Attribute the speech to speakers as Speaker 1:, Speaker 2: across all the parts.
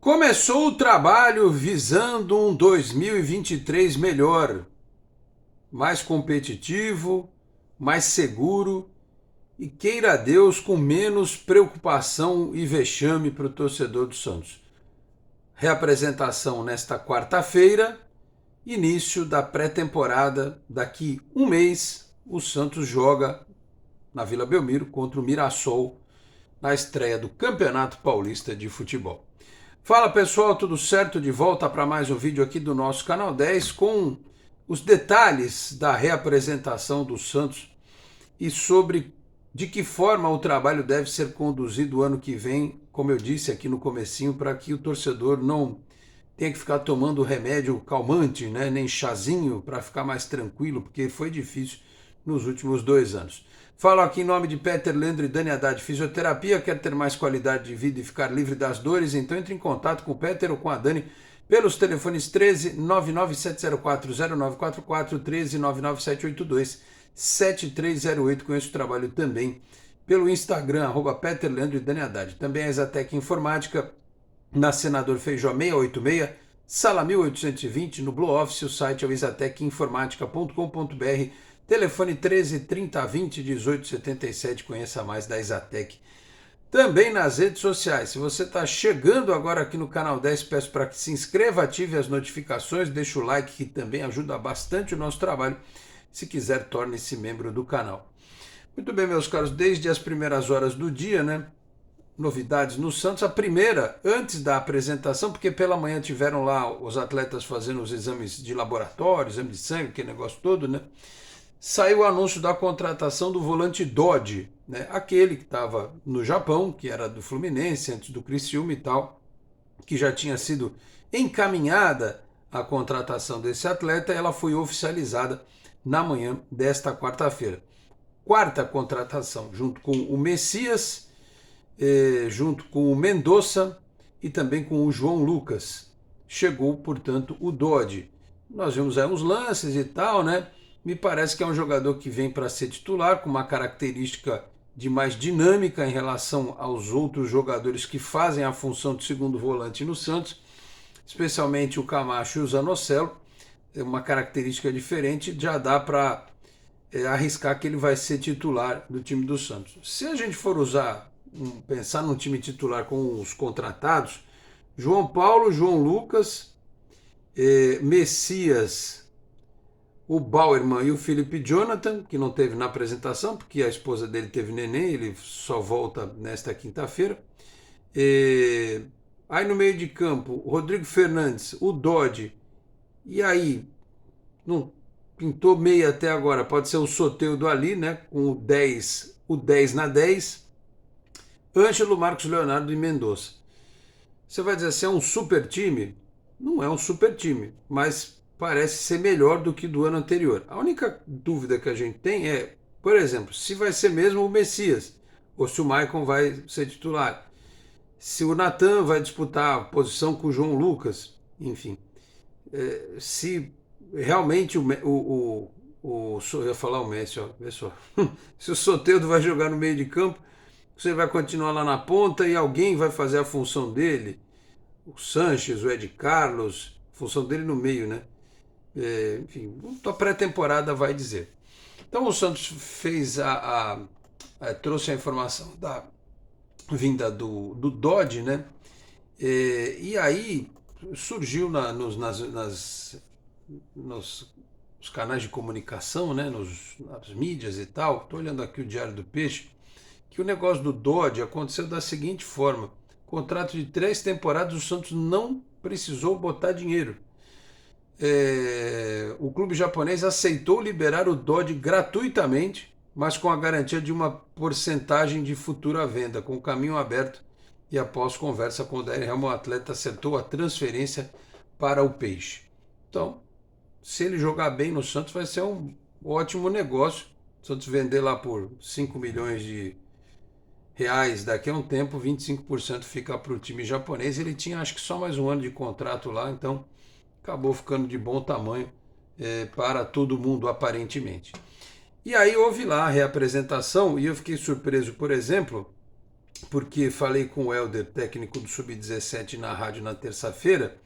Speaker 1: Começou o trabalho visando um 2023 melhor, mais competitivo, mais seguro e, queira Deus, com menos preocupação e vexame para o torcedor do Santos. Reapresentação nesta quarta-feira, início da pré-temporada. Daqui um mês, o Santos joga na Vila Belmiro contra o Mirassol na estreia do Campeonato Paulista de Futebol. Fala pessoal, tudo certo? De volta para mais um vídeo aqui do nosso canal 10 com os detalhes da reapresentação do Santos e sobre de que forma o trabalho deve ser conduzido o ano que vem, como eu disse aqui no comecinho, para que o torcedor não tenha que ficar tomando remédio calmante, né, nem chazinho, para ficar mais tranquilo, porque foi difícil nos últimos 2 anos. Falo aqui em nome de Peter Leandro e Dani Haddad Fisioterapia. Quer ter mais qualidade de vida e ficar livre das dores? Então entre em contato com o Peter ou com a Dani pelos telefones 13 997040944, 13 99782 7308. Conheço o trabalho também pelo Instagram, Peter Leandro e Dani Haddad. Também a Exatec Informática, na Senador Feijó 686, sala 1820, no Blue Office. O site é o exatecinformatica.com.br. Telefone 13 30 20 18 77. Conheça mais da Exatec. Também nas redes sociais. Se você está chegando agora aqui no canal 10, peço para que se inscreva, ative as notificações, deixe o like, que também ajuda bastante o nosso trabalho. Se quiser, torne-se membro do canal. Muito bem, meus caros, desde as primeiras horas do dia, né? Novidades no Santos. A primeira, antes da apresentação, porque pela manhã tiveram lá os atletas fazendo os exames de laboratório, exame de sangue, aquele negócio todo, né? Saiu o anúncio da contratação do volante Dodge, né? Aquele que estava no Japão, que era do Fluminense, antes do Criciúma e tal, que já tinha sido encaminhada a contratação desse atleta. Ela foi oficializada na manhã desta quarta-feira. Quarta contratação, junto com o Messias, junto com o Mendonça e também com o João Lucas. Chegou, portanto, o Dodge. Nós vimos aí uns lances e tal, né? Me parece que é um jogador que vem para ser titular, com uma característica de mais dinâmica em relação aos outros jogadores que fazem a função de segundo volante no Santos, especialmente o Camacho e o Zanocelo. É uma característica diferente, já dá para arriscar que ele vai ser titular do time do Santos. Se a gente for pensar num time titular com os contratados, João Paulo, João Lucas, Messias, o Bauerman e o Felipe Jonathan, que não teve na apresentação, porque a esposa dele teve neném, ele só volta nesta quinta-feira. Aí no meio de campo, o Rodrigo Fernandes, o Dodge, e aí, não pintou meia até agora, pode ser o Soteldo ali, né, com o 10 na 10, Ângelo, Marcos Leonardo e Mendonça. Você vai dizer assim, é um super time? Não é um super time, mas parece ser melhor do que do ano anterior. A única dúvida que a gente tem é, por exemplo, se vai ser mesmo o Messias, ou se o Maicon vai ser titular, se o Natan vai disputar a posição com o João Lucas, enfim. Se realmente eu ia falar o Messi, ó, pessoal. Se o Soteldo vai jogar no meio de campo, você vai continuar lá na ponta e alguém vai fazer a função dele. O Sanches, o Ed Carlos, a função dele no meio, né? Enfim, a pré-temporada vai dizer. Então o Santos trouxe a informação da vinda do Dodge, né? E aí surgiu nos canais de comunicação, né? Nas mídias e tal. Estou olhando aqui o Diário do Peixe, que o negócio do Dodge aconteceu da seguinte forma: contrato de 3 temporadas, o Santos não precisou botar dinheiro. O clube japonês aceitou liberar o Dodge gratuitamente, mas com a garantia de uma porcentagem de futura venda, com o caminho aberto. E após conversa com o Daíra Helman, o atleta acertou a transferência para o Peixe. Então, se ele jogar bem no Santos, vai ser um ótimo negócio. O Santos vender lá por 5 milhões de reais daqui a um tempo, 25% fica para o time japonês. Ele tinha, acho que só mais um ano de contrato lá, então acabou ficando de bom tamanho para todo mundo, aparentemente. E aí houve lá a reapresentação, e eu fiquei surpreso, por exemplo, porque falei com o Helder, técnico do Sub-17 na rádio na terça-feira,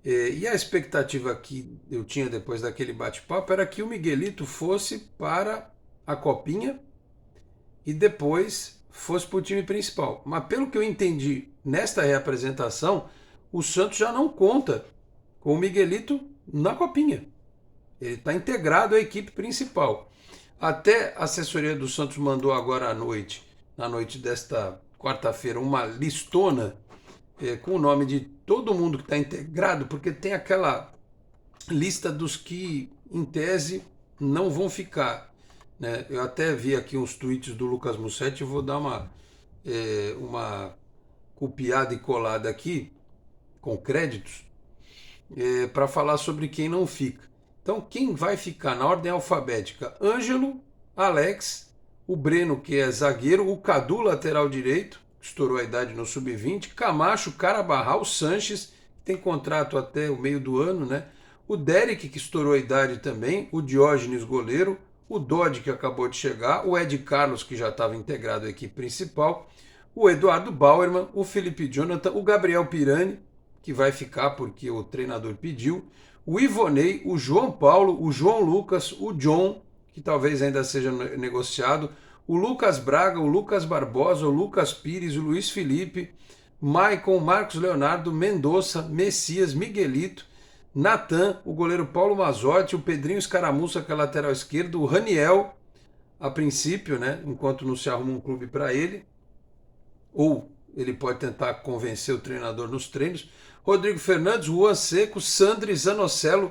Speaker 1: e a expectativa que eu tinha depois daquele bate-papo era que o Miguelito fosse para a Copinha e depois fosse para o time principal. Mas pelo que eu entendi nesta reapresentação, o Santos já não conta com o Miguelito na Copinha. Ele está integrado à equipe principal. Até a assessoria do Santos mandou agora à noite, na noite desta quarta-feira, uma listona com o nome de todo mundo que está integrado, porque tem aquela lista dos que, em tese, não vão ficar. Né? Eu até vi aqui uns tweets do Lucas Mussetti, vou dar uma copiada e colada aqui, com créditos, para falar sobre quem não fica. Então, quem vai ficar na ordem alfabética? Ângelo, Alex, o Breno, que é zagueiro, o Cadu, lateral direito, que estourou a idade no sub-20, Camacho, Carabarral, Sanches, que tem contrato até o meio do ano, né? O Derek, que estourou a idade também, o Diógenes, goleiro, o Dodge, que acabou de chegar, o Ed Carlos, que já estava integrado à equipe principal, o Eduardo Bauerman, o Felipe Jonathan, o Gabriel Pirani, que vai ficar porque o treinador pediu, o Ivonei, o João Paulo, o João Lucas, o John, que talvez ainda seja negociado, o Lucas Braga, o Lucas Barbosa, o Lucas Pires, o Luiz Felipe, Maicon, Marcos Leonardo, Mendonça, Messias, Miguelito, Natan, o goleiro Paulo Mazotti, o Pedrinho Escaramuça, que é lateral esquerdo, o Raniel, a princípio, né, enquanto não se arruma um clube para ele, ou ele pode tentar convencer o treinador nos treinos, Rodrigo Fernandes, Juan Seco, Sandri Zanocelo,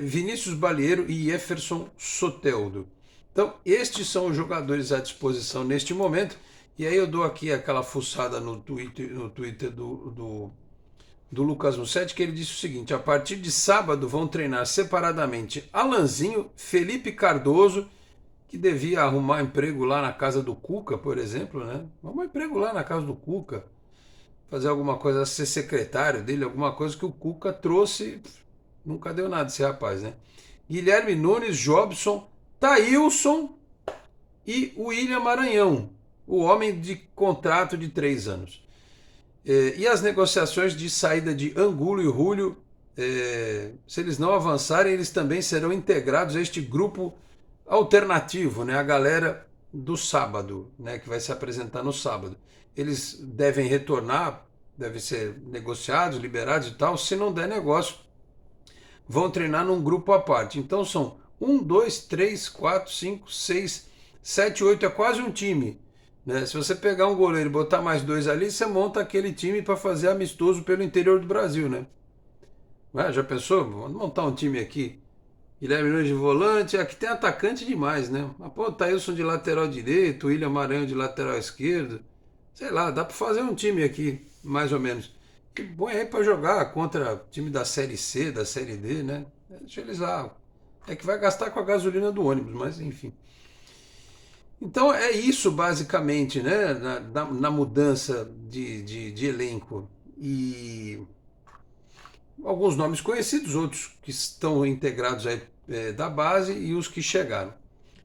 Speaker 1: Vinícius Balieiro e Jefferson Soteldo. Então, estes são os jogadores à disposição neste momento. E aí eu dou aqui aquela fuçada no Twitter do Lucas Mussetti, que ele disse o seguinte: a partir de sábado vão treinar separadamente Alanzinho, Felipe Cardoso, que devia arrumar emprego lá na casa do Cuca, por exemplo, né? Arrumar emprego lá na casa do Cuca, fazer alguma coisa, ser secretário dele, alguma coisa que o Cuca trouxe, nunca deu nada esse rapaz, né? Guilherme Nunes, Jobson, Thailson e o William Maranhão, o homem de contrato de 3 anos. E as negociações de saída de Angulo e Julio, se eles não avançarem, eles também serão integrados a este grupo alternativo, né? A galera do sábado, né? Que vai se apresentar no sábado. Eles devem retornar, devem ser negociados, liberados e tal. Se não der negócio, vão treinar num grupo à parte. Então são 1, 2, 3, 4, 5, 6, 7, 8, é quase um time. Né? Se você pegar um goleiro e botar mais 2 ali, você monta aquele time para fazer amistoso pelo interior do Brasil. Né? Já pensou? Vamos montar um time aqui. Guilherme Nunes de volante, aqui tem atacante demais, né? Mas, pô, Thailson de lateral direito, William Maranhão de lateral esquerdo. Sei lá, dá para fazer um time aqui, mais ou menos. Que põe aí para jogar contra time da Série C, da Série D, né? Deixa eles lá. É que vai gastar com a gasolina do ônibus, mas enfim. Então é isso basicamente, né? Na mudança de elenco. E alguns nomes conhecidos, outros que estão integrados aí, da base e os que chegaram.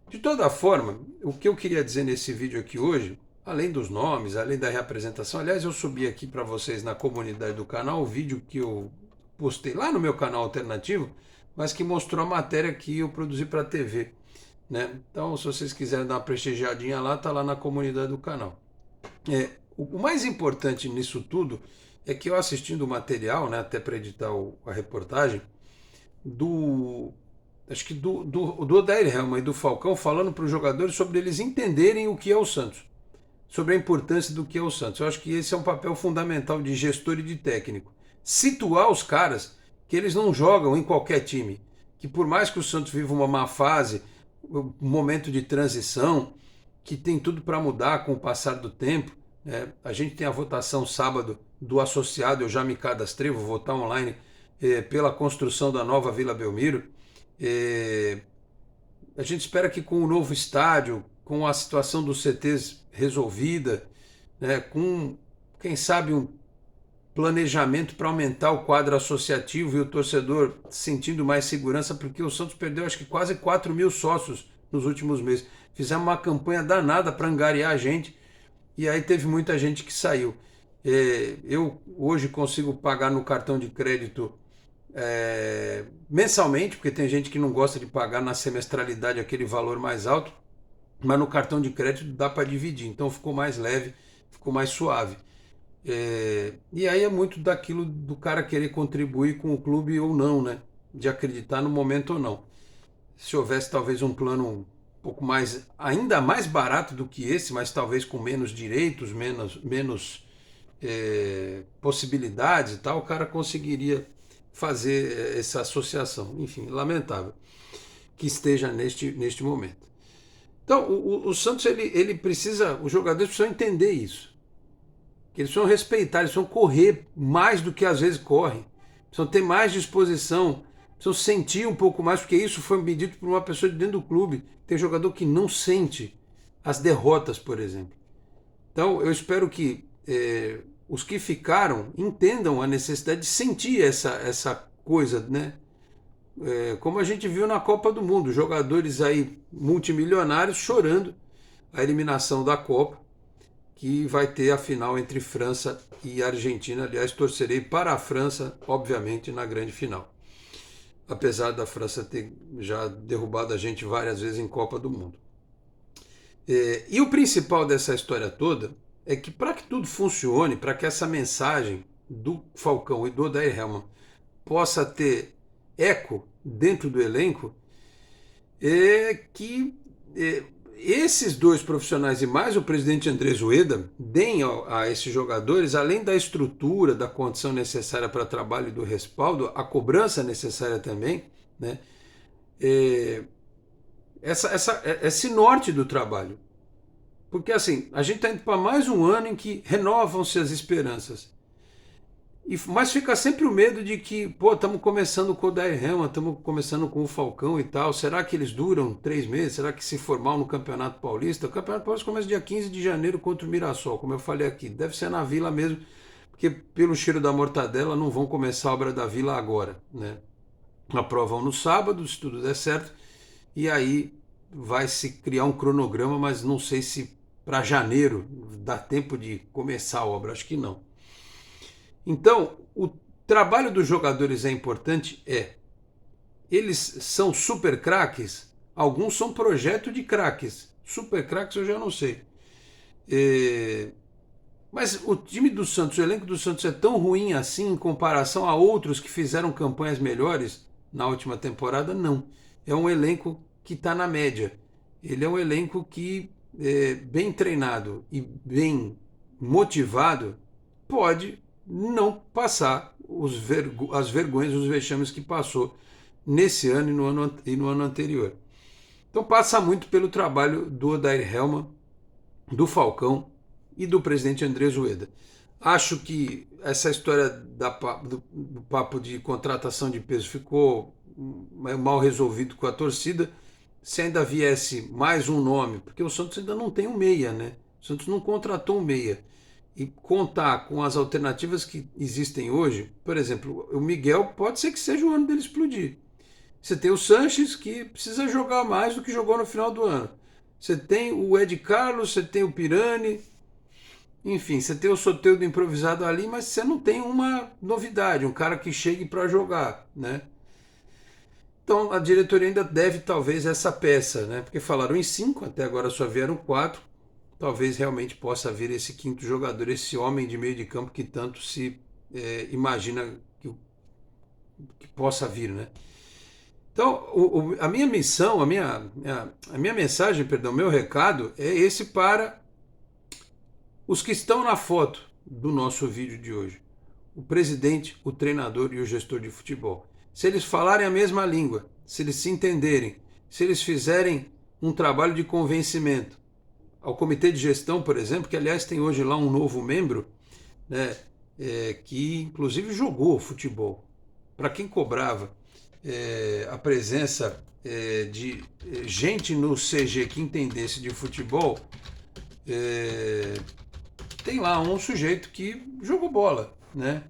Speaker 1: De toda forma, o que eu queria dizer nesse vídeo aqui hoje, além dos nomes, além da reapresentação, aliás, eu subi aqui para vocês na comunidade do canal o vídeo que eu postei lá no meu canal alternativo, mas que mostrou a matéria que eu produzi para a TV. Né? Então, se vocês quiserem dar uma prestigiadinha lá, tá lá na comunidade do canal. O mais importante nisso tudo é que eu assistindo o material, né, até para editar a reportagem, acho que do Odair Helman e do Falcão, falando para os jogadores sobre eles entenderem o que é o Santos, sobre a importância do que é o Santos. Eu acho que esse é um papel fundamental de gestor e de técnico. Situar os caras que eles não jogam em qualquer time, que por mais que o Santos viva uma má fase, um momento de transição, que tem tudo para mudar com o passar do tempo, né? A gente tem a votação sábado do associado, eu já me cadastrei, vou votar online pela construção da nova Vila Belmiro. A gente espera que com o novo estádio, com a situação dos CTs resolvida, né, com, quem sabe, um planejamento para aumentar o quadro associativo e o torcedor sentindo mais segurança, porque o Santos perdeu acho que quase 4 mil sócios nos últimos meses. Fizemos uma campanha danada para angariar a gente e aí teve muita gente que saiu. Eu hoje consigo pagar no cartão de crédito mensalmente, porque tem gente que não gosta de pagar na semestralidade aquele valor mais alto, mas no cartão de crédito dá para dividir, então ficou mais leve, ficou mais suave. E aí é muito daquilo do cara querer contribuir com o clube ou não, né? De acreditar no momento ou não. Se houvesse talvez um plano um pouco mais, ainda mais barato do que esse, mas talvez com menos direitos, menos possibilidades e tal, o cara conseguiria fazer essa associação. Enfim, lamentável que esteja neste momento. Então, o Santos, ele precisa, os jogadores precisam entender isso. Que eles precisam respeitar, eles precisam correr mais do que às vezes correm. Precisam ter mais disposição, precisam sentir um pouco mais, porque isso foi medido por uma pessoa de dentro do clube. Tem jogador que não sente as derrotas, por exemplo. Então, eu espero que os que ficaram entendam a necessidade de sentir essa coisa, né? Como a gente viu na Copa do Mundo, jogadores aí multimilionários chorando a eliminação da Copa, que vai ter a final entre França e Argentina. Aliás, torcerei para a França, obviamente, na grande final. Apesar da França ter já derrubado a gente várias vezes em Copa do Mundo. E o principal dessa história toda é que para que tudo funcione, para que essa mensagem do Falcão e do Odair Hellmann possa ter eco dentro do elenco, que esses dois profissionais e mais o presidente Andrés Ueda deem a esses jogadores, além da estrutura, da condição necessária para trabalho e do respaldo, a cobrança necessária também, né? Esse norte do trabalho. Porque assim, a gente está indo para mais um ano em que renovam-se as esperanças. Mas fica sempre o medo de que, pô, estamos começando com o Odair Hellmann, estamos começando com o Falcão e tal. Será que eles duram 3 meses? Será que se formar no Campeonato Paulista? O Campeonato Paulista começa dia 15 de janeiro contra o Mirassol, como eu falei aqui. Deve ser na Vila mesmo, porque pelo cheiro da mortadela não vão começar a obra da Vila agora, né? Aprovam no sábado, se tudo der certo, e aí vai se criar um cronograma, mas não sei se para janeiro dá tempo de começar a obra, acho que não. Então, o trabalho dos jogadores é importante? Eles são super craques? Alguns são projeto de craques. Super craques eu já não sei. Mas o time do Santos, o elenco do Santos é tão ruim assim em comparação a outros que fizeram campanhas melhores na última temporada? Não. É um elenco que está na média. Ele é um elenco que, bem treinado e bem motivado, pode não passar as vergonhas, os vexames que passou nesse ano e no ano anterior. Então passa muito pelo trabalho do Odair Hellmann, do Falcão e do presidente Andrés Ueda. Acho que essa história do papo de contratação de peso ficou mal resolvido com a torcida. Se ainda viesse mais um nome, porque o Santos ainda não tem um meia, né? O Santos não contratou um meia. E contar com as alternativas que existem hoje, por exemplo, o Miguel pode ser que seja o ano dele explodir. Você tem o Sanches, que precisa jogar mais do que jogou no final do ano. Você tem o Ed Carlos, você tem o Pirani, enfim, você tem o Soteldo improvisado ali, mas você não tem uma novidade, um cara que chegue para jogar, né? Então a diretoria ainda deve talvez essa peça, né? Porque falaram em 5, até agora só vieram 4. Talvez realmente possa vir esse quinto jogador, esse homem de meio de campo que tanto se imagina que possa vir, né? Então, a minha missão, a minha mensagem, perdão, meu recado é esse para os que estão na foto do nosso vídeo de hoje. O presidente, o treinador e o gestor de futebol. Se eles falarem a mesma língua, se eles se entenderem, se eles fizerem um trabalho de convencimento, ao comitê de gestão, por exemplo, que aliás tem hoje lá um novo membro, né, que inclusive jogou futebol. Para quem cobrava a presença de gente no CG que entendesse de futebol, tem lá um sujeito que jogou bola, né?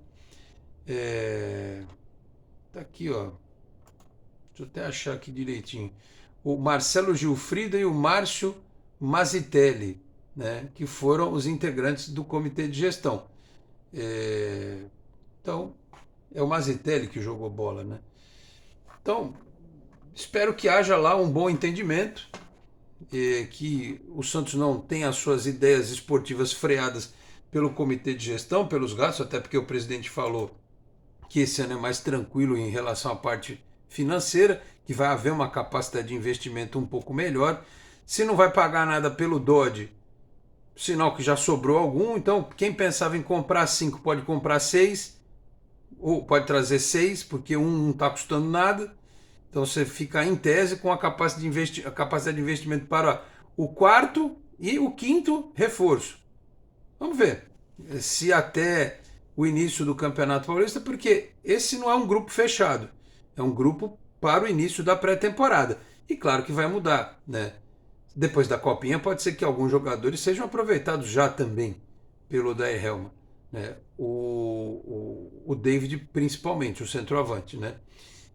Speaker 1: Tá aqui, ó. Deixa eu até achar aqui direitinho. O Marcelo Gilfrida e o Márcio Mazitelli, né, que foram os integrantes do comitê de gestão. Então, é o Mazzucchelli que jogou bola, né? Então, espero que haja lá um bom entendimento, que o Santos não tenha as suas ideias esportivas freadas pelo comitê de gestão, pelos gastos, até porque o presidente falou que esse ano é mais tranquilo em relação à parte financeira, que vai haver uma capacidade de investimento um pouco melhor. Se não vai pagar nada pelo Dodge, sinal que já sobrou algum, então quem pensava em comprar 5 pode comprar 6, ou pode trazer 6, porque um não está custando nada. Então você fica em tese com a capacidade de investimento para o quarto e o quinto reforço. Vamos ver se até o início do Campeonato Paulista, porque esse não é um grupo fechado, é um grupo para o início da pré-temporada. E claro que vai mudar, né? Depois da Copinha pode ser que alguns jogadores sejam aproveitados já também pelo Odair Hellmann, né? O David principalmente, o centroavante, né?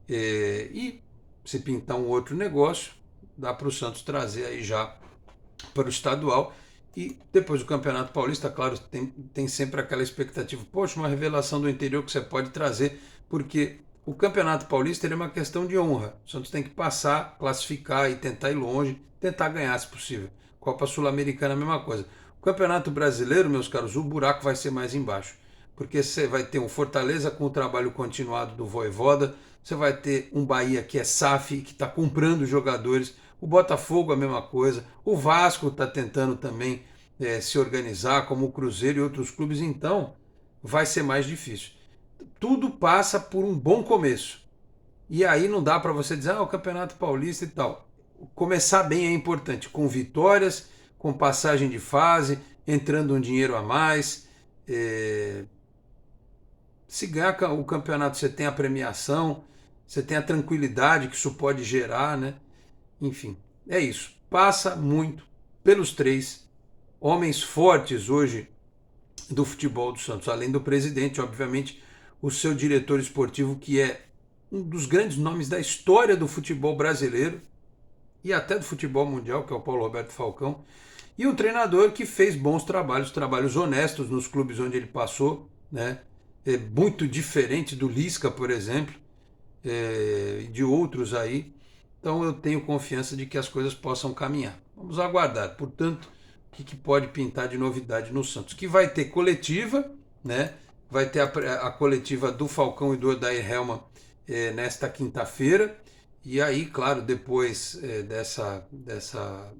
Speaker 1: E se pintar um outro negócio, dá para o Santos trazer aí já para o estadual. E depois do Campeonato Paulista, claro, tem sempre aquela expectativa, poxa, uma revelação do interior que você pode trazer, porque o Campeonato Paulista ele é uma questão de honra. O Santos tem que passar, classificar e tentar ir longe, tentar ganhar se possível. Copa Sul-Americana é a mesma coisa. O Campeonato Brasileiro, meus caros, o buraco vai ser mais embaixo, porque você vai ter um Fortaleza com o trabalho continuado do Vojvoda, você vai ter um Bahia que é SAF, que está comprando jogadores, o Botafogo a mesma coisa, o Vasco está tentando também se organizar, como o Cruzeiro e outros clubes, então vai ser mais difícil. Tudo passa por um bom começo. E aí não dá para você dizer, o Campeonato Paulista e tal. Começar bem é importante, com vitórias, com passagem de fase, entrando um dinheiro a mais. Se ganhar o campeonato, você tem a premiação, você tem a tranquilidade que isso pode gerar, né? Enfim, é isso. Passa muito pelos três homens fortes hoje do futebol do Santos, além do presidente, obviamente, o seu diretor esportivo, que é um dos grandes nomes da história do futebol brasileiro e até do futebol mundial, que é o Paulo Roberto Falcão, e um treinador que fez bons trabalhos honestos nos clubes onde ele passou, né? É muito diferente do Lisca, por exemplo, e de outros aí. Então eu tenho confiança de que as coisas possam caminhar. Vamos aguardar. Portanto, o que pode pintar de novidade no Santos? Que vai ter coletiva, né? Vai ter a coletiva do Falcão e do Odair Hellmann nesta quinta-feira. E aí, claro, depois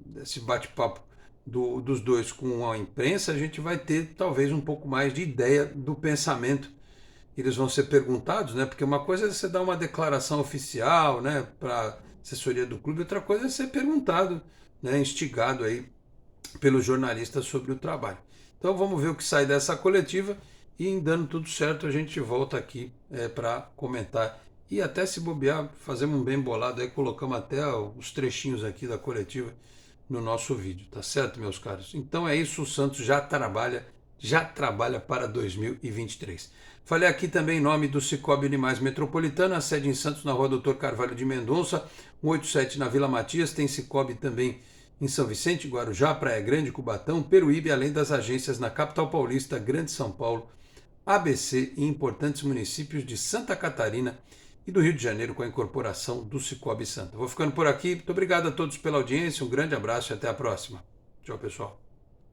Speaker 1: desse bate-papo dos dois com a imprensa, a gente vai ter talvez um pouco mais de ideia do pensamento. Eles vão ser perguntados, né? Porque uma coisa é você dar uma declaração oficial, né, para assessoria do clube, outra coisa é ser perguntado, né, instigado aí pelos jornalistas sobre o trabalho. Então vamos ver o que sai dessa coletiva e, em dando tudo certo, a gente volta aqui para comentar e até se bobear, fazemos um bem bolado aí, colocamos até os trechinhos aqui da coletiva no nosso vídeo, tá certo, meus caros? Então é isso, o Santos já trabalha para 2023. Falei aqui também em nome do Cicobi Animais Metropolitana, a sede em Santos, na rua Doutor Carvalho de Mendonça, 187 na Vila Matias, tem Cicobi também em São Vicente, Guarujá, Praia Grande, Cubatão, Peruíbe, além das agências na capital paulista, Grande São Paulo, ABC e importantes municípios de Santa Catarina e do Rio de Janeiro com a incorporação do Cicobi Santa. Vou ficando por aqui, muito obrigado a todos pela audiência, um grande abraço e até a próxima. Tchau, pessoal.